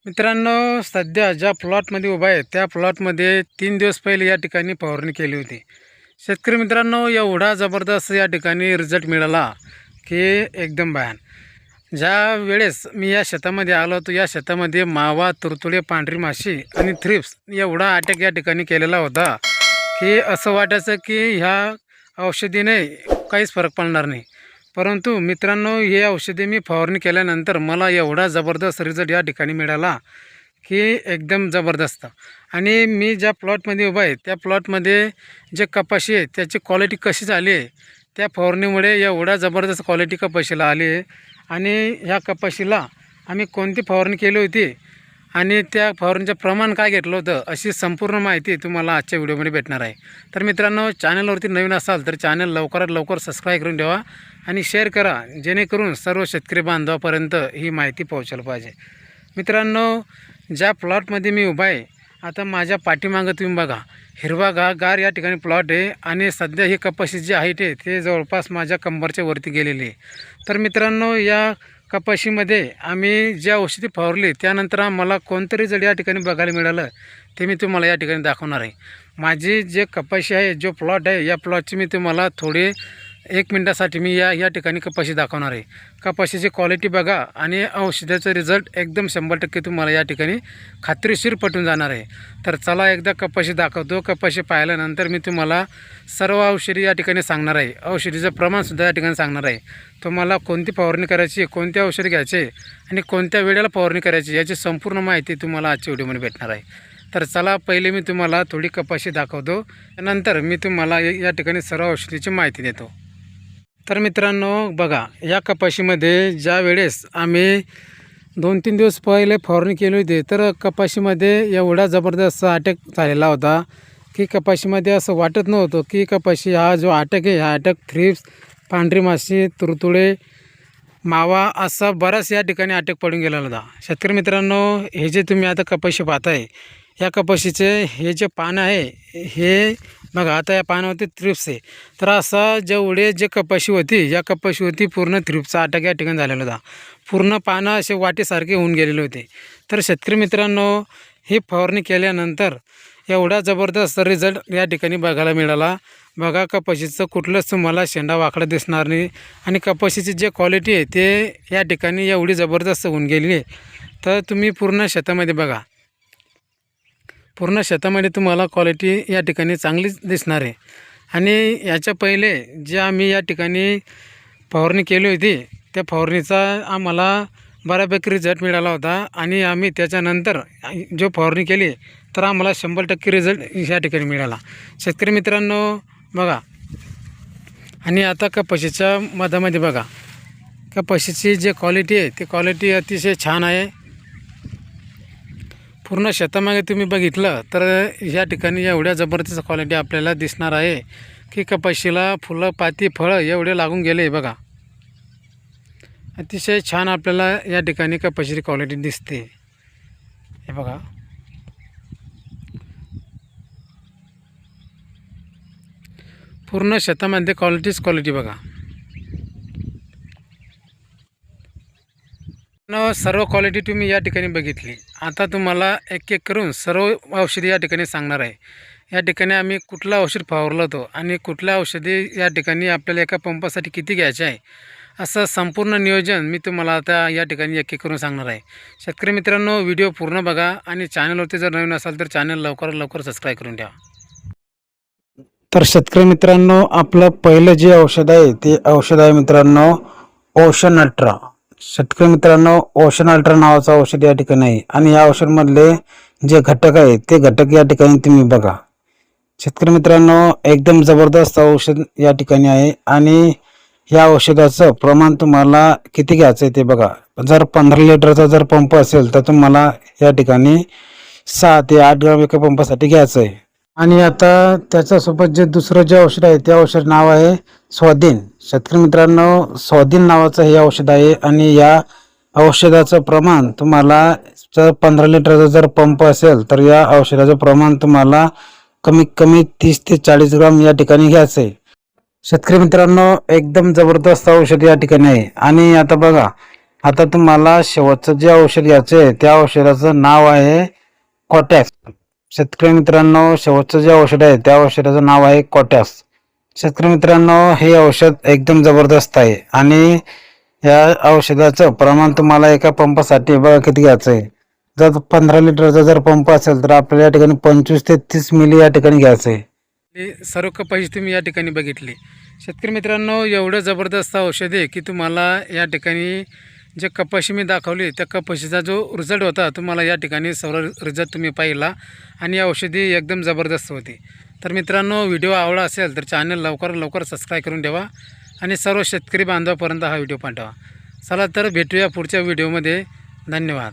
मित्रांनो, सध्या ज्या प्लॉटमध्ये उभा आहे त्या प्लॉटमध्ये 3 दिवस पहिले या ठिकाणी फवारणी केली होती. शेतकरी मित्रांनो, एवढा जबरदस्त या ठिकाणी रिझल्ट मिळाला की एकदम भयान. ज्या वेळेस मी या शेतामध्ये आलो होतो, या शेतामध्ये मावा, तुरतुडे, पांढरी माशी आणि थ्रिप्स एवढा अटॅक या ठिकाणी केलेला होता की असं वाटायचं की ह्या औषधीने काहीच फरक पडणार नाही. परंतु मित्रांनो, हे औषधे मी फवारणी केल्यानंतर मला एवढा जबरदस्त रिझल्ट या ठिकाणी मिळाला की एकदम जबरदस्त. आणि मी ज्या प्लॉटमध्ये उभा आहे त्या प्लॉटमध्ये जे कपाशी आहे त्याची क्वालिटी कशी झाली आहे, त्या फवारणीमुळे एवढा जबरदस्त क्वालिटी कपाशीला आली आहे. आणि ह्या कपाशीला आम्ही कोणती फवारणी केली होती आणि त्या फवारणीचं प्रमाण काय घेतलं होतं, अशी संपूर्ण माहिती तुम्हाला आजच्या व्हिडिओमध्ये भेटणार आहे. तर मित्रांनो, चॅनलवरती नवीन असाल तर चॅनल लवकरात लवकर सबस्क्राईब करून ठेवा आणि शेअर करा, जेणेकरून सर्व शेतकरी बांधवापर्यंत ही माहिती पोहोचायला पाहिजे. मित्रांनो, ज्या प्लॉटमध्ये मी उभा आहे, आता माझ्या पाठीमागं तुम्ही बघा, हिरवा गार या ठिकाणी प्लॉट आहे आणि सध्या ही कपाशी जी हाईट आहे ते जवळपास माझ्या कंबरच्या वरती गेलेली आहे. तर मित्रांनो, या कपाशीमध्ये आम्ही ज्या औषधी फवारली त्यानंतर मला कोणतं रिझल्ट या ठिकाणी बघायला मिळालं ते मी तुम्हाला या ठिकाणी दाखवणार आहे. माझी जे कपाशी आहे, जो प्लॉट आहे, या प्लॉटची मी तुम्हाला थोडे 1 मिनटासाठी मी या ठिकाणी कपाशी दाखवणार आहे. कपाशीची क्वालिटी बघा आणि औषधाचं रिझल्ट एकदम 100% तुम्हाला या ठिकाणी खात्रीशीर पटून जाणार आहे. तर चला एकदा कपाशी दाखवतो. कपाशी पाहिल्यानंतर मी तुम्हाला सर्व औषधी या ठिकाणी सांगणार आहे. औषधीचं प्रमाणसुद्धा या ठिकाणी सांगणार आहे. तुम्हाला कोणती फवारणी करायची, कोणते औषध घ्यायचे आणि कोणत्या वेळेला फवारणी करायची याची संपूर्ण माहिती तुम्हाला आजच्या व्हिडिओमध्ये भेटणार आहे. तर चला, पहिले मी तुम्हाला थोडी कपाशी दाखवतो, त्यानंतर मी तुम्हाला या ठिकाणी सर्व औषधीची माहिती देतो. तर मित्रांनो बघा, या कपाशीमध्ये ज्या वेळेस आम्ही 2-3 दिवस पहिले फवारणी केली होती तर कपाशीमध्ये एवढा जबरदस्त अटॅक झालेला होता की कपाशीमध्ये असं वाटत नव्हतं की कपाशी हा जो अटॅक आहे, हा अटॅक थ्रिप्स, पांढरी माशी, तुरतुडे, मावा असा बराच या ठिकाणी अटॅक पडून गेलेला होता. शेतकरी मित्रांनो, हे जे तुम्ही आता कपाशी पाहताय, या कपाशीचे हे जे पानं आहे हे बघा, आता या पानावरती थ्रिप्स आहे. तर असा जेवढे जे कपाशी होती, या कपाशीवरती पूर्ण थ्रिप्सचा अटॅक या ठिकाणी झालेला होता. पूर्ण पानं असे वाटेसारखे होऊन गेलेले होते. तर शेतकरी मित्रांनो, ही फवारणी केल्यानंतर एवढा जबरदस्त रिझल्ट या ठिकाणी बघायला मिळाला. बघा, कपाशीचं कुठलंच तुम्हाला शेंडा वाकडा दिसणार नाही आणि कपाशीची जे क्वालिटी आहे ते या ठिकाणी एवढी जबरदस्त होऊन गेली आहे. तर तुम्ही पूर्ण शेतामध्ये बघा, पूर्ण शेतामध्ये तुम्हाला क्वालिटी या ठिकाणी चांगलीच दिसणार आहे. आणि याच्या पहिले जे आम्ही या ठिकाणी फवारणी केली होती त्या फवारणीचा आम्हाला बऱ्यापैकी रिझल्ट मिळाला होता आणि आम्ही त्याच्यानंतर जो फवारणी केली तर आम्हाला 100% रिझल्ट या ठिकाणी मिळाला. शेतकरी मित्रांनो बघा, आणि आता कपाशीच्या मधामध्ये बघा, कपाशीची जे क्वालिटी आहे ती क्वालिटी अतिशय छान आहे. पूर्ण शेतामागे तुम्ही बघितलं तर या ठिकाणी एवढ्या जबरदस्त क्वालिटी आपल्याला दिसणार आहे की कपाशीला फुलं, पाती, फळं एवढे लागून गेले. बघा, अतिशय छान आपल्याला या ठिकाणी कपाशीची क्वालिटी दिसते. हे बघा, पूर्ण शेतामध्ये क्वालिटी बघा. सर्व क्वालिटी तुम्ही या ठिकाणी बघितली. आता तुम्हाला एक एक करून सर्व औषधी या ठिकाणी सांगणार आहे. या ठिकाणी आम्ही कुठलं औषध फवारलं होतं आणि कुठल्या औषधी या ठिकाणी आपल्याला एका पंपासाठी किती घ्यायचे आहे, असं संपूर्ण नियोजन मी तुम्हाला आता या ठिकाणी एक एक करून सांगणार आहे. शेतकरी मित्रांनो, व्हिडिओ पूर्ण बघा आणि चॅनलवरती जर नवीन असाल तर चॅनल लवकरात लवकर सबस्क्राईब करून ठेवा. तर शेतकरी मित्रांनो, आपलं पहिलं जे औषध आहे ते औषध आहे मित्रांनो ओशन अल्ट्रा. शेतकरी मित्रांनो, ओशन अल्ट्रा नावाचं औषध या ठिकाणी आहे आणि या औषधमधले जे घटक आहे ते घटक या ठिकाणी तुम्ही बघा. शेतकरी मित्रांनो, एकदम जबरदस्त औषध या ठिकाणी आहे आणि या औषधाचं प्रमाण तुम्हाला किती घ्यायचं आहे ते बघा. जर 15 लिटरचा जर पंप असेल तर तुम्हाला या ठिकाणी 6 ते 8 ग्राम एका पंपासाठी घ्यायचं आहे. आणि आता त्याच्यासोबत जे दुसरं जे औषध आहे ते औषध नाव आहे स्वाधीन. शेतकरी मित्रांनो, स्वाधीन नावाचं हे औषध आहे आणि या औषधाचं प्रमाण तुम्हाला जर 15 लिटरचा जर पंप असेल तर या औषधाचं प्रमाण तुम्हाला कमीत कमी 30 ते 40 ग्राम या ठिकाणी घ्यायचं आहे. शेतकरी मित्रांनो, एकदम जबरदस्त औषध या ठिकाणी आहे. आणि आता बघा, आता तुम्हाला शेवटचं जे औषध घ्यायचं आहे त्या औषधाचं नाव आहे कॉटॅक्स. शेतकरी मित्रांनो, शेवटचं जे औषध आहे त्या औषधाचं नाव आहे कॉटॅक्स. शेतकरी मित्रांनो, हे औषध एकदम जबरदस्त आहे आणि या औषधाचं प्रमाण तुम्हाला एका पंपासाठी बघा किती घ्यायचं आहे. जर 15 लिटरचा जर पंप असेल तर आपल्याला या ठिकाणी 25 ते 30 मिली या ठिकाणी घ्यायचं आहे. सर्व कपाशी तुम्ही या ठिकाणी बघितली. शेतकरी मित्रांनो, एवढं जबरदस्त औषध आहे की तुम्हाला या ठिकाणी जे कपाशी मी दाखवली त्या कपाशीचा जो रिझल्ट होता तुम्हाला या ठिकाणी सर्व रिझल्ट तुम्ही पाहिला आणि औषधी एकदम जबरदस्त होती. तर मित्रांनो, व्हिडिओ आवडला असेल तर चॅनल लवकर सबस्क्राईब करून ठेवा आणि सर्व शेतकरी बांधवापर्यंत हा व्हिडिओ पाठवा. चला तर भेटूया पुढच्या व्हिडिओमध्ये. धन्यवाद.